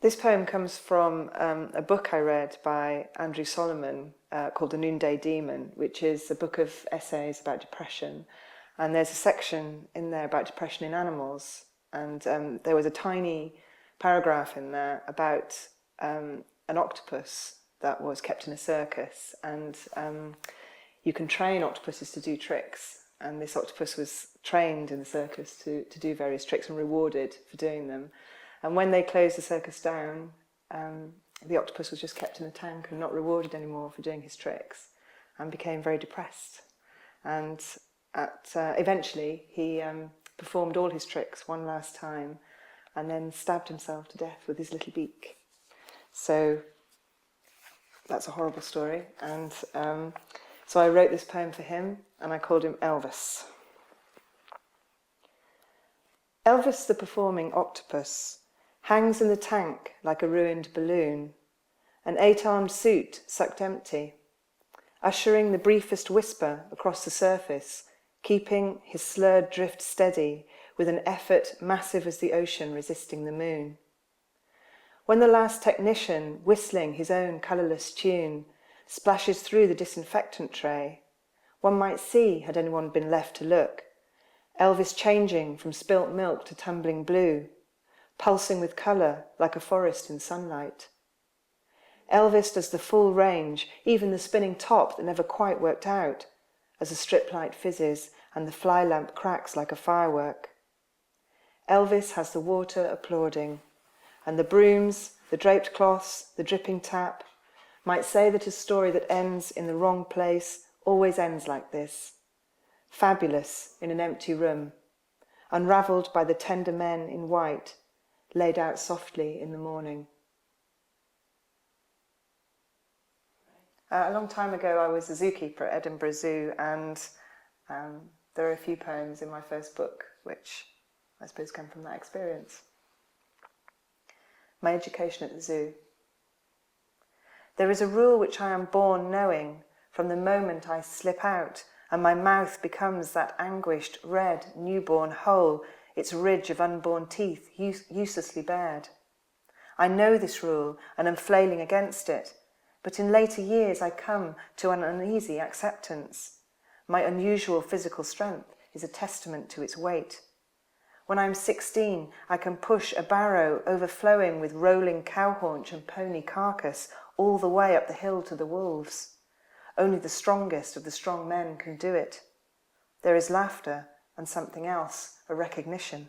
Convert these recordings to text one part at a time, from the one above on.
This poem comes from a book I read by Andrew Solomon called The Noonday Demon, which is a book of essays about depression. And there's a section in there about depression in animals. And there was a tiny paragraph in there about an octopus that was kept in a circus. And you can train octopuses to do tricks. And this octopus was trained in the circus to do various tricks and rewarded for doing them. And when they closed the circus down, the octopus was just kept in a tank and not rewarded anymore for doing his tricks, and became very depressed. And eventually he performed all his tricks one last time and then stabbed himself to death with his little beak. So that's a horrible story. And so I wrote this poem for him, and I called him Elvis. Elvis the performing octopus hangs in the tank like a ruined balloon, an 8-armed suit sucked empty, ushering the briefest whisper across the surface, keeping his slurred drift steady with an effort massive as the ocean resisting the moon. When the last technician, whistling his own colourless tune, splashes through the disinfectant tray, one might see, had anyone been left to look, Elvis changing from spilt milk to tumbling blue, pulsing with colour like a forest in sunlight. Elvis does the full range, even the spinning top that never quite worked out, as a strip light fizzes and the fly lamp cracks like a firework. Elvis has the water applauding, and the brooms, the draped cloths, the dripping tap, might say that a story that ends in the wrong place always ends like this, fabulous in an empty room, unravelled by the tender men in white, laid out softly in the morning. A long time ago I was a zookeeper at Edinburgh Zoo, and there are a few poems in my first book which I suppose come from that experience. My education at the zoo. There is a rule which I am born knowing from the moment I slip out and my mouth becomes that anguished, red, newborn hole, its ridge of unborn teeth uselessly bared. I know this rule and am flailing against it, but in later years I come to an uneasy acceptance. My unusual physical strength is a testament to its weight. When I'm 16, I can push a barrow overflowing with rolling cow haunch and pony carcass all the way up the hill to the wolves. Only the strongest of the strong men can do it. There is laughter and something else, a recognition.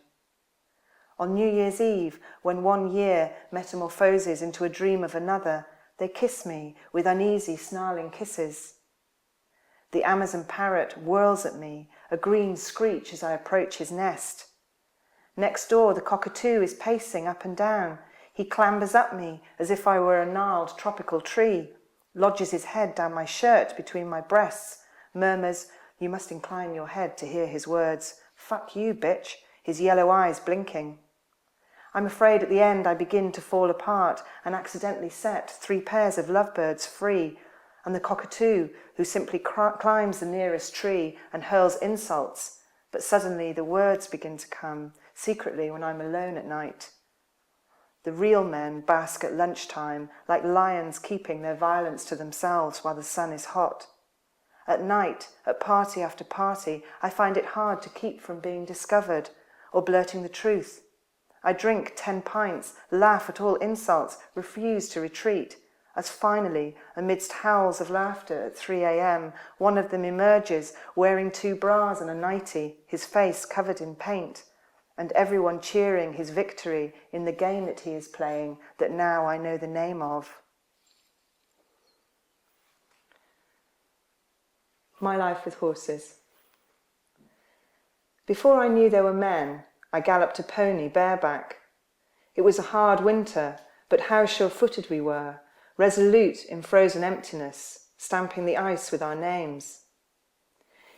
On New Year's Eve, when one year metamorphoses into a dream of another, they kiss me with uneasy, snarling kisses. The Amazon parrot whirls at me, a green screech as I approach his nest. Next door, the cockatoo is pacing up and down. He clambers up me as if I were a gnarled tropical tree, lodges his head down my shirt between my breasts, murmurs, "You must incline your head to hear his words. Fuck you, bitch," his yellow eyes blinking. I'm afraid at the end I begin to fall apart and accidentally set 3 pairs of lovebirds free, and the cockatoo, who simply climbs the nearest tree and hurls insults, but suddenly the words begin to come, secretly when I'm alone at night. The real men bask at lunchtime, like lions keeping their violence to themselves while the sun is hot. At night, at party after party, I find it hard to keep from being discovered or blurting the truth. I drink 10 pints, laugh at all insults, refuse to retreat, as finally, amidst howls of laughter at 3 a.m., one of them emerges wearing 2 bras and a nightie, his face covered in paint, and everyone cheering his victory in the game that he is playing that now I know the name of. My life with horses. Before I knew there were men, I galloped a pony bareback. It was a hard winter, but how sure-footed we were, resolute in frozen emptiness, stamping the ice with our names.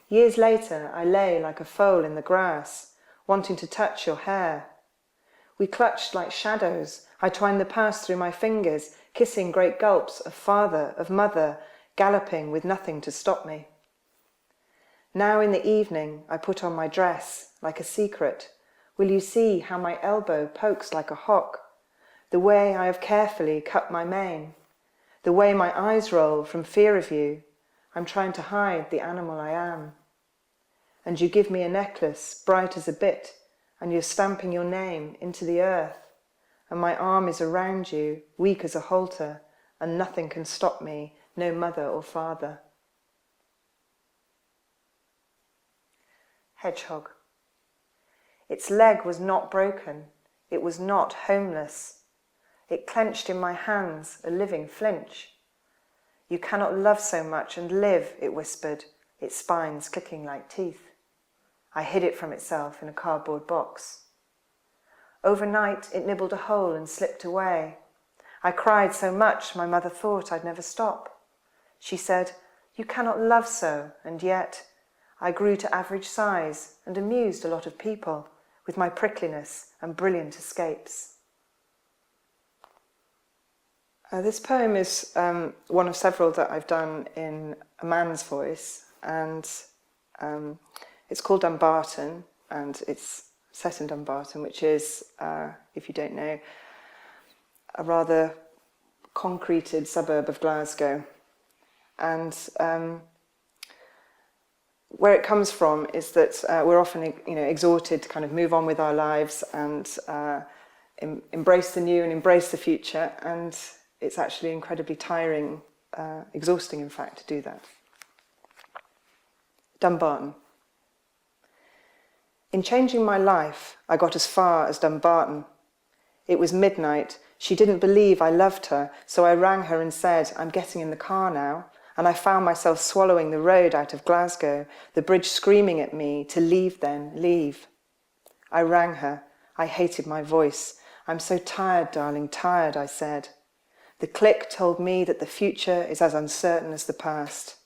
Years later, I lay like a foal in the grass, wanting to touch your hair. We clutched like shadows. I twined the past through my fingers, kissing great gulps of father, of mother, galloping with nothing to stop me. Now in the evening, I put on my dress, like a secret. Will you see how my elbow pokes like a hawk? the way I have carefully cut my mane, the way my eyes roll from fear of you. I'm trying to hide the animal I am. And you give me a necklace bright as a bit, and you're stamping your name into the earth, and my arm is around you, weak as a halter, and nothing can stop me, no mother or father. Hedgehog. Its leg was not broken, it was not homeless. It clenched in my hands, a living flinch. You cannot love so much and live, it whispered, its spines clicking like teeth. I hid it from itself in a cardboard box. Overnight, it nibbled a hole and slipped away. I cried so much, my mother thought I'd never stop. She said, you cannot love so, and yet I grew to average size and amused a lot of people with my prickliness and brilliant escapes. This poem is one of several that I've done in a man's voice, and it's called Dumbarton, and it's set in Dumbarton, which is, if you don't know, a rather concreted suburb of Glasgow. And where it comes from is that we're often, exhorted to kind of move on with our lives and embrace the new and embrace the future, and it's actually incredibly tiring, exhausting, in fact, to do that. Dumbarton. In changing my life, I got as far as Dumbarton. It was midnight. She didn't believe I loved her, so I rang her and said, I'm getting in the car now, and I found myself swallowing the road out of Glasgow, the bridge screaming at me to leave then, leave. I rang her. I hated my voice. I'm so tired, darling, tired, I said. The click told me that the future is as uncertain as the past.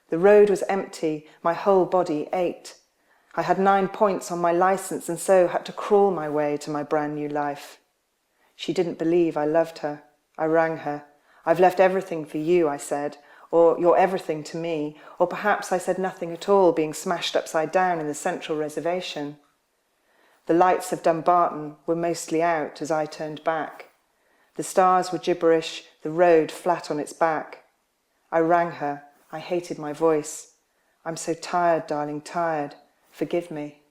The road was empty. My whole body ached. I had 9 points on my license and so had to crawl my way to my brand new life. She didn't believe I loved her. I rang her. I've left everything for you, I said, or you're everything to me, or perhaps I said nothing at all, being smashed upside down in the central reservation. The lights of Dumbarton were mostly out as I turned back. The stars were gibberish, the road flat on its back. I rang her. I hated my voice. I'm so tired, darling, tired. Forgive me.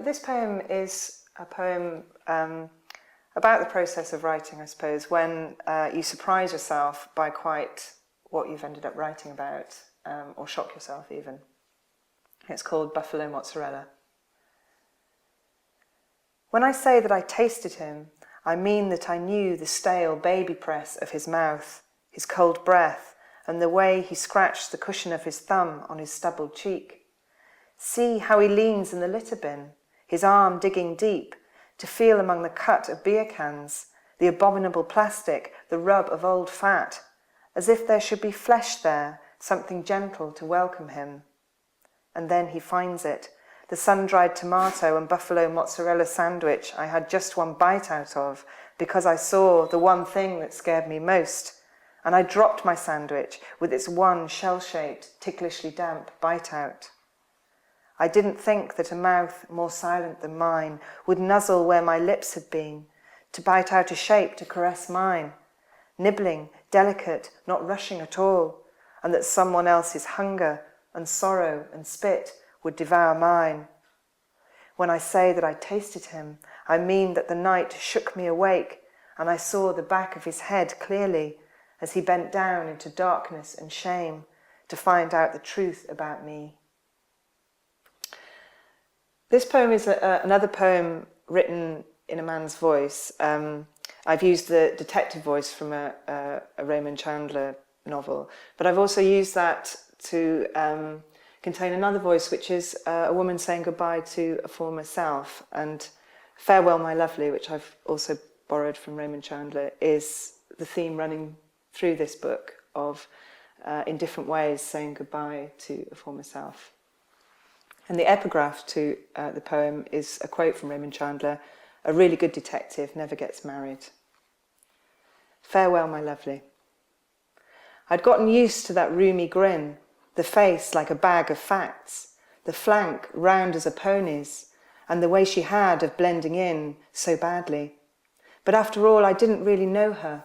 This poem is a poem about the process of writing, I suppose, when you surprise yourself by quite what you've ended up writing about, or shock yourself even. It's called Buffalo Mozzarella. When I say that I tasted him, I mean that I knew the stale baby press of his mouth, his cold breath, and the way he scratched the cushion of his thumb on his stubbled cheek. See how he leans in the litter bin, his arm digging deep, to feel among the cut of beer cans, the abominable plastic, the rub of old fat, as if there should be flesh there, something gentle to welcome him. And then he finds it, the sun-dried tomato and buffalo mozzarella sandwich I had just one bite out of because I saw the one thing that scared me most, and I dropped my sandwich with its one shell-shaped, ticklishly damp bite out. I didn't think that a mouth more silent than mine would nuzzle where my lips had been, to bite out a shape to caress mine, nibbling, delicate, not rushing at all, and that someone else's hunger and sorrow and spit would devour mine. When I say that I tasted him, I mean that the night shook me awake, and I saw the back of his head clearly as he bent down into darkness and shame to find out the truth about me. This poem is another poem written in a man's voice. I've used the detective voice from a Raymond Chandler novel, but I've also used that to contain another voice, which is a woman saying goodbye to a former self. And Farewell, My Lovely, which I've also borrowed from Raymond Chandler, is the theme running through this book of, in different ways, saying goodbye to a former self. And the epigraph to the poem is a quote from Raymond Chandler: "A really good detective never gets married." Farewell, my lovely. I'd gotten used to that roomy grin, the face like a bag of facts, the flank round as a pony's, and the way she had of blending in so badly. But after all, I didn't really know her,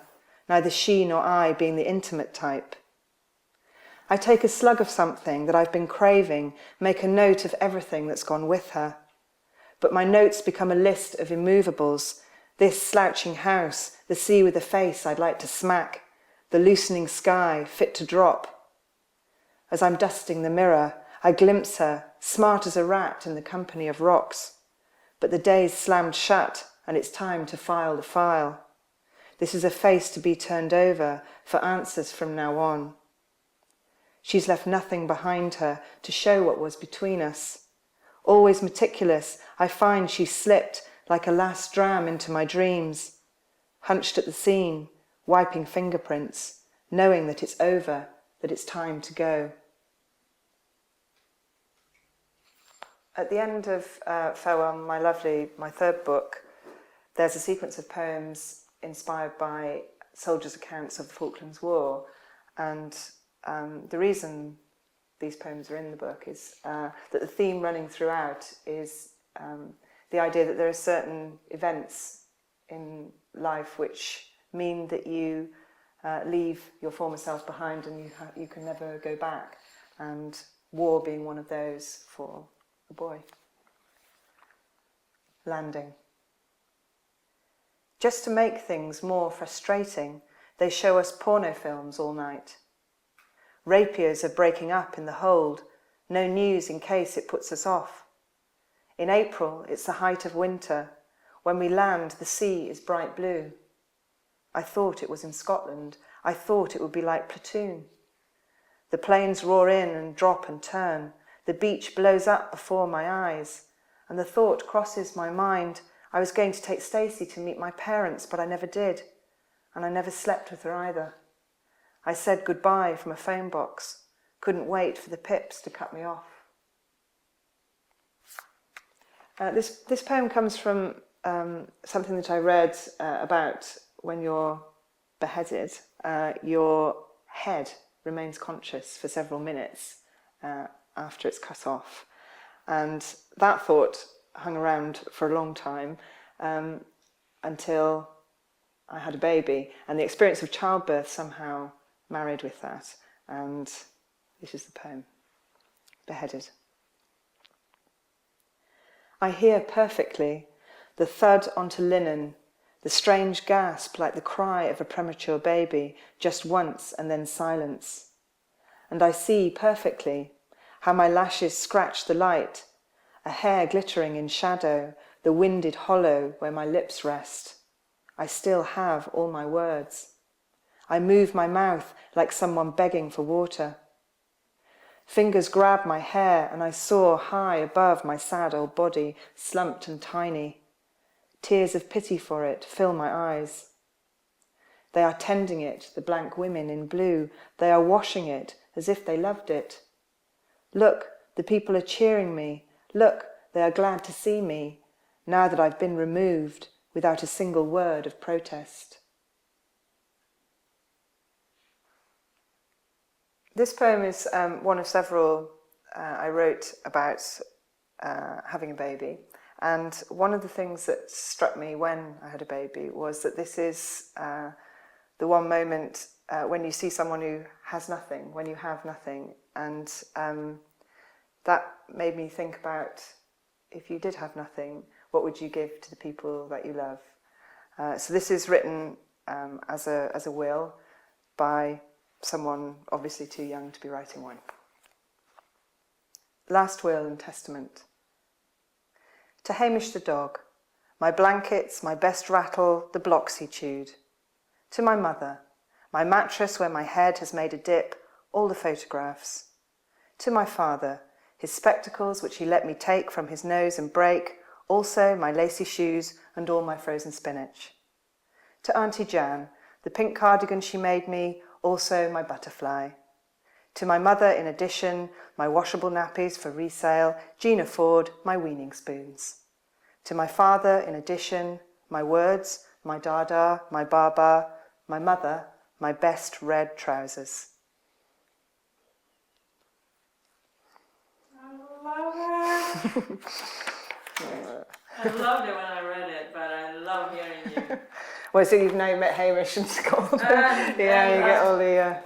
neither she nor I being the intimate type. I take a slug of something that I've been craving, make a note of everything that's gone with her. But my notes become a list of immovables, this slouching house, the sea with a face I'd like to smack, the loosening sky fit to drop. As I'm dusting the mirror, I glimpse her, smart as a rat in the company of rocks. But the day's slammed shut, and it's time to file the file. This is a face to be turned over for answers from now on. She's left nothing behind her to show what was between us. Always meticulous, I find she slipped like a last dram into my dreams, hunched at the scene, wiping fingerprints, knowing that it's over, that it's time to go. At the end of Farewell, my third book, there's a sequence of poems inspired by soldiers' accounts of the Falklands War. And the reason these poems are in the book is that the theme running throughout is the idea that there are certain events in life which mean that you leave your former self behind and you can never go back. And war being one of those for the boy. Landing. Just to make things more frustrating, they show us porno films all night. Rapiers are breaking up in the hold, no news in case it puts us off. In April, it's the height of winter. When we land, the sea is bright blue. I thought it was in Scotland. I thought it would be like Platoon. The planes roar in and drop and turn. The beach blows up before my eyes. And the thought crosses my mind, I was going to take Stacey to meet my parents, but I never did. And I never slept with her either. I said goodbye from a phone box. Couldn't wait for the pips to cut me off. This poem comes from something that I read about when you're beheaded. Your head remains conscious for several minutes after it's cut off. And that thought hung around for a long time until I had a baby. And the experience of childbirth somehow married with that. And this is the poem, Beheaded. I hear perfectly the thud onto linen, the strange gasp like the cry of a premature baby, just once and then silence. And I see perfectly how my lashes scratch the light, a hair glittering in shadow, the winded hollow where my lips rest. I still have all my words. I move my mouth like someone begging for water. Fingers grab my hair and I soar high above my sad old body, slumped and tiny. Tears of pity for it fill my eyes. They are tending it, the blank women in blue. They are washing it as if they loved it. Look, the people are cheering me. Look, they are glad to see me, now that I've been removed without a single word of protest. This poem is one of several I wrote about having a baby. And one of the things that struck me when I had a baby was that this is the one moment when you see someone who has nothing, when you have nothing. And that made me think about, if you did have nothing, what would you give to the people that you love? So this is written as a will by someone obviously too young to be writing one. Last will and testament. To Hamish the dog, my blankets, my best rattle, the blocks he chewed. To my mother, my mattress where my head has made a dip, all the photographs. To my father, his spectacles which he let me take from his nose and break, also my lacy shoes and all my frozen spinach. To Auntie Jan, the pink cardigan she made me, also my butterfly. To my mother, in addition, my washable nappies for resale, Gina Ford, my weaning spoons. To my father, in addition, my words, my dada, my baba, my mother, my best red trousers. I love it. I loved it when I read it, but I love hearing you. Well, so you've now met Hamish and Scott. Yeah, you get all the...